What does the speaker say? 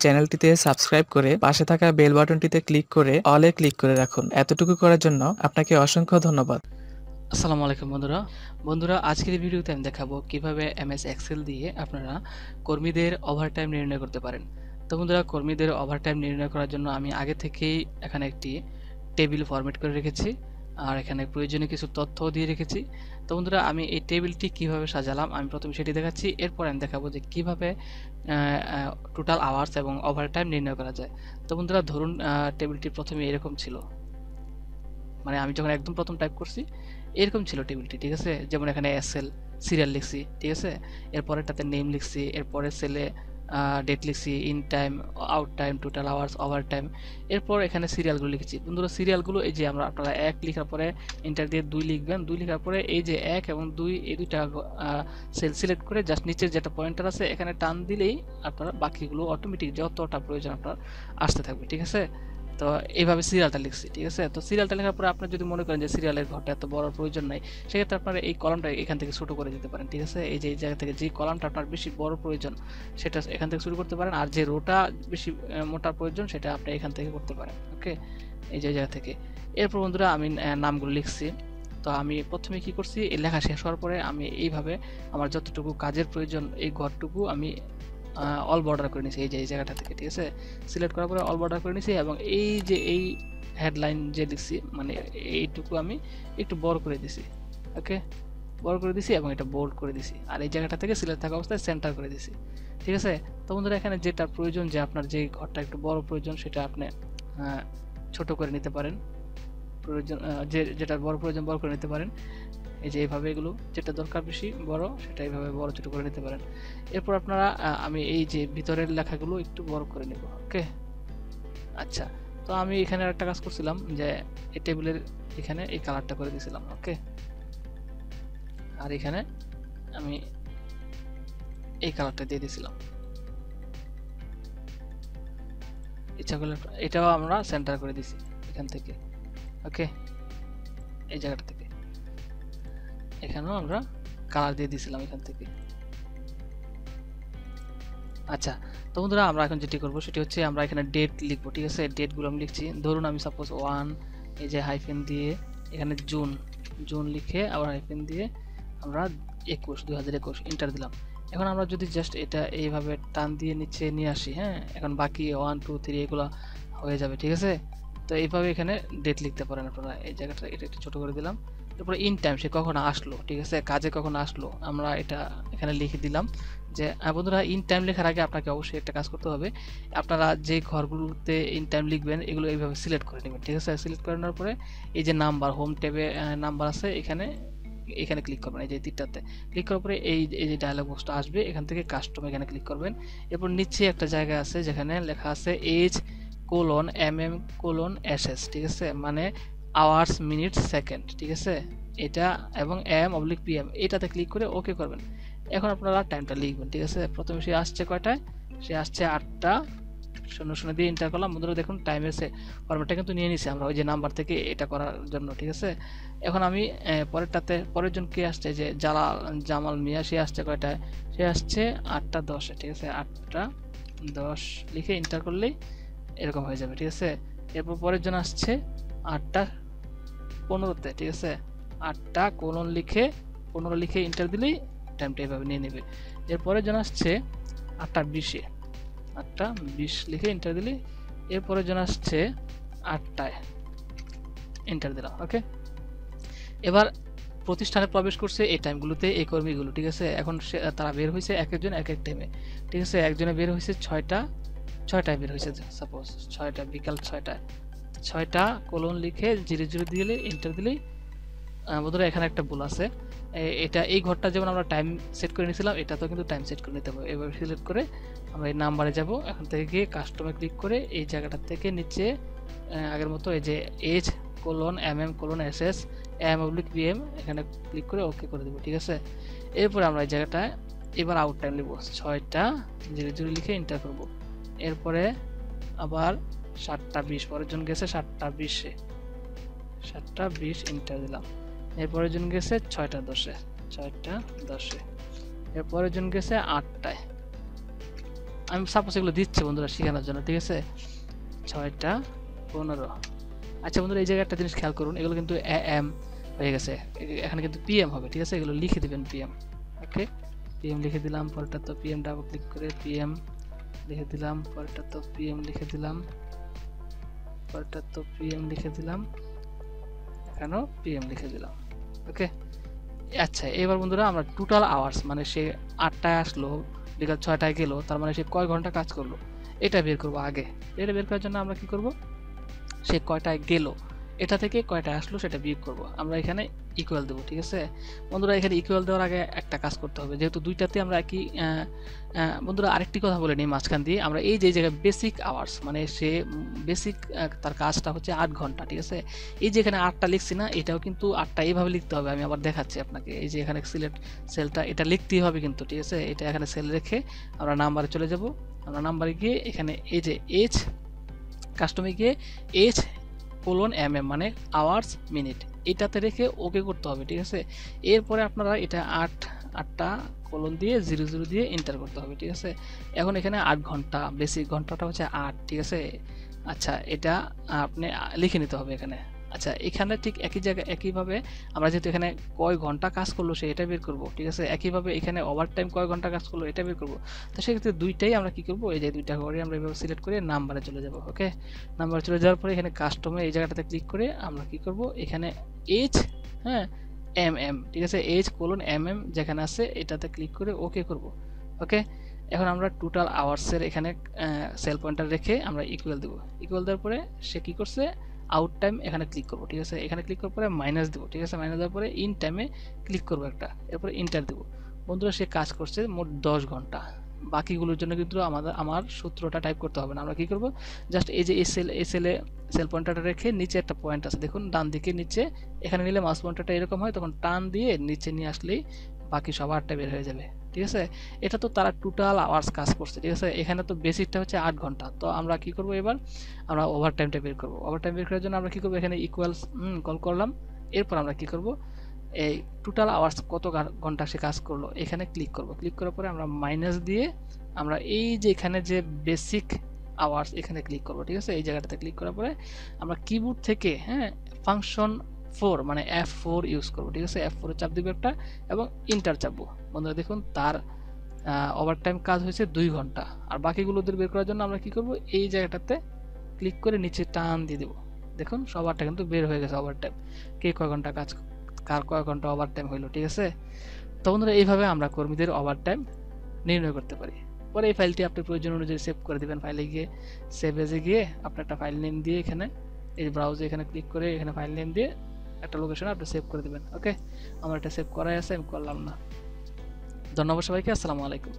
চ্যানেলটিতে সাবস্ক্রাইব করে পাশে থাকা বেল বাটনটিতে ক্লিক করে অলে ক্লিক করে রাখুন। এতটুকু করার জন্য আপনাকে অসংখ্য ধন্যবাদ। আসসালামু আলাইকুম বন্ধুরা আজকের এই ভিডিওতে আমি দেখাবো কিভাবে এমএস এক্সেল দিয়ে আপনারা কর্মীদের ওভারটাইম নির্ণয় করতে পারেন। তো বন্ধুরা, কর্মীদের ওভারটাইম নির্ণয় করার জন্য আমি আগে থেকেই এখানে একটি টেবিল ফরম্যাট করে রেখেছি আর এখানে প্রয়োজনীয় কিছু তথ্য দিয়ে রেখেছি। তো বন্ধুরা, আমি এই টেবিলটি কিভাবে সাজালাম আমি প্রথমে সেটি দেখাচ্ছি, এরপর আমি দেখাবো যে কিভাবে টোটাল আওয়ার্স এবং ওভারটাইম নির্ণয় করা যায়। তো বন্ধুরা, ধরুন টেবিলটি প্রথমে এরকম ছিল, মানে আমি যখন একদম প্রথম টাইপ করছি এরকম ছিল টেবিলটি, ঠিক আছে। যেমন এখানে এসএল সিরিয়াল লিখছি, ঠিক আছে, এরপরেরটাতে নেম লিখছি, এরপরে সেলে ডেট লিখছি, in time, out time, total hours, over time, এরপর এখানে সিরিয়ালগুলো লিখেছি। বন্ধুরা, সিরিয়ালগুলো এই যে আপনারা 1 লেখার পরে এন্টার দিয়ে 2 লিখবেন, 2 লেখার পরে এই যে 1 এবং 2 এই দুইটা সেল সিলেক্ট করে জাস্ট নিচের যেটা পয়েন্টার আছে এখানে টান দিলেই আপনারা বাকিগুলো অটোমেটিক যতটা প্রয়োজন আপনার আসতে থাকবে, ঠিক আছে। তো এইভাবে সিরিয়ালটা লিখছি, ঠিক আছে। তো সিরিয়ালটা লেখার পরে আপনি যদি মনে করেন যে সিরিয়ালের ঘরটা এত বড় প্রয়োজন নাই, সেক্ষেত্রে আপনারা এই কলামটা এখান থেকে ছোট করে দিতে পারেন, ঠিক আছে। এই যে এই জায়গা থেকে যে কলামটা আপনার বেশি বড় প্রয়োজন সেটা এখান থেকে শুরু করতে পারেন, আর যে রোটা বেশি মোটা প্রয়োজন সেটা আপনি এখান থেকে করতে পারেন, ওকে, এই যে জায়গা থেকে। এরপর বন্ধুরা আমি নামগুলো লিখছি। তো আমি প্রথমে কি করছি, এই লেখা শেষ হওয়ার পরে আমি এইভাবে আমার যতটুকু কাজের প্রয়োজন এই ঘরটুকু আমি অল বর্ডার করে নিয়েছি, এই যে এই জায়গাটা থেকে, ঠিক আছে। সিলেক্ট করার পরে অল বর্ডার করে নিয়েছি এবং এই যে এই হেডলাইন যে লিখছি মানে এইটুকু আমি একটু বড় করে দিছি, ওকে, বড় করে দিছি এবং এটা বোল্ড করে দিছি, আর এই জায়গাটা থেকে সিলেক্ট থাকা অবস্থায় সেন্টার করে দিছি, ঠিক আছে। তো বন্ধুরা, এখানে যেটা প্রয়োজন যে আপনার যে ঘরটা একটু বড় প্রয়োজন সেটা আপনি ছোট করে নিতে পারেন, প্রয়োজন যেটা বড় প্রয়োজন বড় করে নিতে পারেন। এই যে এইভাবে এগুলো যেটা দরকার বেশি বড় সেটা এইভাবে বড় ছোট করে নিতে পারেন। এরপর আপনারা আমি এই যে ভিতরের লেখাগুলো একটু বড় করে নেব, ওকে। আচ্ছা, তো আমি এখানে একটা কাজ করছিলাম যে এই টেবিলের এখানে এই কালারটা করে দিয়েছিলাম, ওকে, আর এখানে আমি এই কালারটা দিয়ে দিয়েছিলাম। ইচ্ছা করলে এটাও আমরা সেন্টার করে দিছি এখান থেকে, ওকে, এই জায়গাটা থেকে এখানেও আমরা কালার দিয়ে দিয়েছিলাম এখান থেকে। আচ্ছা, তো বন্ধুরা আমরা এখন যেটি করব সেটি হচ্ছে আমরা এখানে ডেট লিখব, ঠিক আছে। ডেটগুলো আমি লিখছি, ধরুন আমি সাপোজ 1 এই যে হাইফেন দিয়ে এখানে জুন লিখে আবার হাইফেন দিয়ে আমরা 2021 এন্টার দিলাম। এখন আমরা যদি জাস্ট এটা এইভাবে টান দিয়ে নিচে নিয়ে আসি, হ্যাঁ, এখন বাকি 1 2 3 এগুলো হয়ে যাবে, ঠিক আছে। তো এইভাবে এখানে ডেট লিখতে পারেন আপনারা। এই জায়গাটা এটা একটু ছোট করে দিলাম। তারপরে ইন টাইম, সে কখন আসলো, ঠিক আছে, কাজে কখন আসলো আমরা এটা এখানে লিখে দিলাম। যে বন্ধুরা, ইন টাইম লেখার আগে আপনাকে অবশ্যই একটা কাজ করতে হবে, আপনারা যে ঘরগুলোতে ইন টাইম লিখবেন এগুলো এইভাবে সিলেক্ট করে নেবেন, ঠিক আছে। সিলেক্ট করে নেওয়ার পরে এই যে নাম্বার, হোম ট্যাবে নাম্বার আছে, এখানে ক্লিক করবেন, এই যে তীরটাতে ক্লিক করার পরে এই যে ডায়লগ বক্সটা আসবে, এখান থেকে কাস্টম এখানে ক্লিক করবেন। এরপর নিচে একটা জায়গা আছে যেখানে লেখা আছে H:MM:SS, ঠিক আছে, মানে আওয়ার্স মিনিট সেকেন্ড, ঠিক আছে, এটা এবং AM/PM এটাতে ক্লিক করে ওকে করবেন। এখন আপনারা টাইমটা লিখবেন, ঠিক আছে। প্রথমে সে আসছে কয়টায়, সে আসছে 8:00 দিয়ে এন্টার করলাম। বন্ধুরা দেখুন টাইমের ফরম্যাটটা কিন্তু নিয়ে নিছি আমরা ওই যে নাম্বার থেকে এটা করার জন্য, ঠিক আছে। এখন আমি পরের জন কে আসছে, যে জামাল মিয়া, সে আসছে কয়টায়, সে আসছে 8:10, ঠিক আছে, 8:10 লিখে এন্টার করলেই এরকম হয়ে যাবে, ঠিক আছে। এরপর পরের জন আসছে 8:15, ঠিক আছে, 8::15 লিখে এন্টার দিলেই টাইমটা এইভাবে নিয়ে নেবে। এরপরে জন আসছে 8:20 লিখে এন্টার দিলে, এরপরে জন আসছে 8টায় এন্টার দিলাম, ওকে। এবার প্রতিষ্ঠানে প্রবেশ করছে এই টাইমগুলোতে এই কর্মীগুলো, ঠিক আছে। এখন তারা বের হয়েছে এক একজন এক এক টাইমে, ঠিক আছে। একজনে বের হয়েছে 6টায় বের হয়েছে, সাপোজ 6টা, বিকাল 6::: লিখে 00 দিলে এন্টার দিলেই বন্ধুরা এখানে একটা ভুল আছে, এটা এই ঘরটা যেমন আমরা টাইম সেট করে নিয়েছিলাম এটা তো কিন্তু টাইম সেট করে নিতে হবে। এভাবে সিলেক্ট করে আমরা এই নাম্বারে যাব, এখান থেকে গিয়ে কাস্টমে ক্লিক করে এই জায়গাটা থেকে নিচে আগের মতো এই যে H:MM:SS AM/PM এখানে ক্লিক করে ওকে করে দেবো, ঠিক আছে। এরপরে আমরা এই জায়গাটায় এবার আউট টাইম লিখব, 6::00 লিখে এন্টার করব। এরপরে আবার 7:20, পরের জন গেছে 7:20 এন্টার দিলাম। এরপরের জন গেছে 6:10, এরপরের জন গেছে 8টায়, আমি সাপোজ এগুলো দিচ্ছি বন্ধুরা শেখানোর জন্য, ঠিক আছে। 6টা 15। আচ্ছা বন্ধুরা, এই জায়গায় একটা জিনিস খেয়াল করুন, এগুলো কিন্তু এএম হয়ে গেছে, এখানে কিন্তু পিএম হবে, ঠিক আছে। এগুলো লিখে দিবেন পিএম। ওকে, পিএম লিখে দিলাম। পরেরটা তো পিএম, ডাবল ক্লিক করে পিএম লিখে দিলাম। পরেরটা তো পিএম লিখে দিলাম। পরেরটা তো পিএম লিখে দিলাম। এখানেও পিএম লিখে দিলাম। ওকে, আচ্ছা এবার বন্ধুরা আমরা টোটাল আওয়ার্স, মানে সে 8টায় আসলো, বিকাল 6টায় গেল, তার মানে সে কয় ঘন্টা কাজ করলো এটা বের করব আগে। এটা বের করার জন্য আমরা কি করব, সে কয়টায় গেল এটা থেকে কয়টায় আসলো সেটা বিয়োগ করব। আমরা এখানে ইকুয়াল দেবো, ঠিক আছে বন্ধুরা। এখানে ইকুয়াল দেওয়ার আগে একটা কাজ করতে হবে, যেহেতু দুইটাতে আমরা একই। বন্ধুরা আরেকটি কথা বলে নিই মাঝখান দিয়ে, আমরা এই যে জায়গায় বেসিক আওয়ার্স, মানে সে বেসিক তার কাজটা হচ্ছে 8 ঘন্টা, ঠিক আছে। এই যে এখানে 8টা লিখছি না, এটাও কিন্তু 8টা এইভাবে লিখতে হবে। আমি আবার দেখাচ্ছি আপনাকে, এই যে এখানে সিলেক্ট সেলটা, এটা লিখতেই হবে কিন্তু, ঠিক আছে। এটা এখানে সেল রেখে আমরা নাম্বারে চলে যাব। আমরা নাম্বারে গিয়ে এখানে এই যে এইচ, কাস্টমে গিয়ে এইচ কোলন এমএম মানে আওয়ার্স মিনিট, এটাতে রেখে ওকে করতে হবে, ঠিক আছে। এরপরে আপনারা এটা 8টা কোলন দিয়ে 00 দিয়ে এন্টার করতে হবে, ঠিক আছে। এখন এখানে 8 ঘন্টা, বেসিক ঘন্টাটা হচ্ছে 8, ঠিক আছে। আচ্ছা এটা আপনি লিখে নিতে হবে এখানে। আচ্ছা এখানে ঠিক একই জায়গায় একইভাবে আমরা যেহেতু এখানে কয় ঘন্টা কাজ করলো সে এটা বের করব, ঠিক আছে। একইভাবে এখানে ওভারটাইম কয় ঘন্টা কাজ করলো এটা বের করব। তো সেক্ষেত্রে দুইটাই আমরা কি করব, এই যে দুইটা করে আমরা এভাবে সিলেক্ট করে নাম্বারে চলে যাব। ওকে, নাম্বারে চলে যাওয়ার পরে এখানে কাস্টমে এই জায়গাটাতে ক্লিক করে আমরা কি করব, এখানে এইচ, হ্যাঁ এম, ঠিক আছে, এইচ কোলন এম যেখানে আছে এটাতে ক্লিক করে ওকে করব। ওকে, এখন আমরা টোটাল আওয়ার্সের এখানে সেল পয়েন্টার রেখে আমরা ইকুয়াল দেবো। ইকুয়াল দেওয়ার পরে সে কি করছে, আউট টাইম এখানে ক্লিক করবো, ঠিক আছে। এখানে ক্লিক করার পরে মাইনাস দেবো, ঠিক আছে। মাইনাস দেওয়ার পরে ইন টাইমে ক্লিক করবো একটা, এরপরে ইন্টার দেবো। বন্ধুরা সে কাজ করছে মোট 10 ঘন্টা। বাকিগুলোর জন্য কিন্তু আমার সূত্রটা টাইপ করতে হবে না। আমরা কি করব, জাস্ট এই যে এই সেল পয়েন্টারটা রেখে নিচে একটা পয়েন্ট আছে দেখুন ডান দিকে নিচে, এখানে নিলে মাউস পয়েন্টারটা এরকম হয়, তখন টান দিয়ে নিচে নিয়ে আসলেই বাকি সব 8টা বের হয়ে যাবে, ঠিক আছে। এটা তো তারা টোটাল আওয়ার্স কাজ করছে, ঠিক আছে। এখানে তো বেসিকটা হচ্ছে 8 ঘন্টা। তো আমরা কি করব, এবার আমরা ওভারটাইমটা বের করব। ওভারটাইম বের করার জন্য আমরা কি করব, এখানে ইকুয়ালস কল করলাম। এরপর আমরা কি করব, এই টোটাল আওয়ার্স কত ঘন্টা সে কাজ করলো এখানে ক্লিক করব। ক্লিক করার পরে আমরা মাইনাস দিয়ে আমরা এই যে এখানে যে বেসিক আওয়ার্স এখানে ক্লিক করব, ঠিক আছে। এই জায়গাটাতে ক্লিক করার পরে আমরা কিবোর্ড থেকে ফাংশন 4 মানে F4 ইউজ করব, ঠিক আছে। F4 চাপ দিব একটা এবং ইন্টার চাপবো। বন্ধুরা দেখুন তার ওভারটাইম কাজ হয়েছে 2 ঘন্টা। আর বাকিগুলো বের করার জন্য আমরা কি করব, এই জায়গাটাতে ক্লিক করে নিচে টান দিয়ে দেব। দেখুন সবারটা কিন্তু বের হয়ে গেছে ওভারটাইম, কে কয় ঘন্টা কাজ, কার কয় ঘন্টা ওভারটাইম হইলো, ঠিক আছে। তো বন্ধুরা এইভাবে আমরা কর্মীদের ওভারটাইম নির্ণয় করতে পারি। পরে এই ফাইলটি আপনি প্রয়োজন অনুযায়ী সেভ করে দিবেন। ফাইলে গিয়ে সেভ এজে গিয়ে আপনি একটা ফাইল নেম দিয়ে এখানে এই ব্রাউজে এখানে ক্লিক করে এখানে ফাইল নেম দিয়ে একটা লোকেশনে আপনি সেভ করে দিবেন। ওকে, আমার এটা সেভ করাই আছে, আমি করলাম না। ধন্যবাদ সবাইকে, আসসালামু আলাইকুম।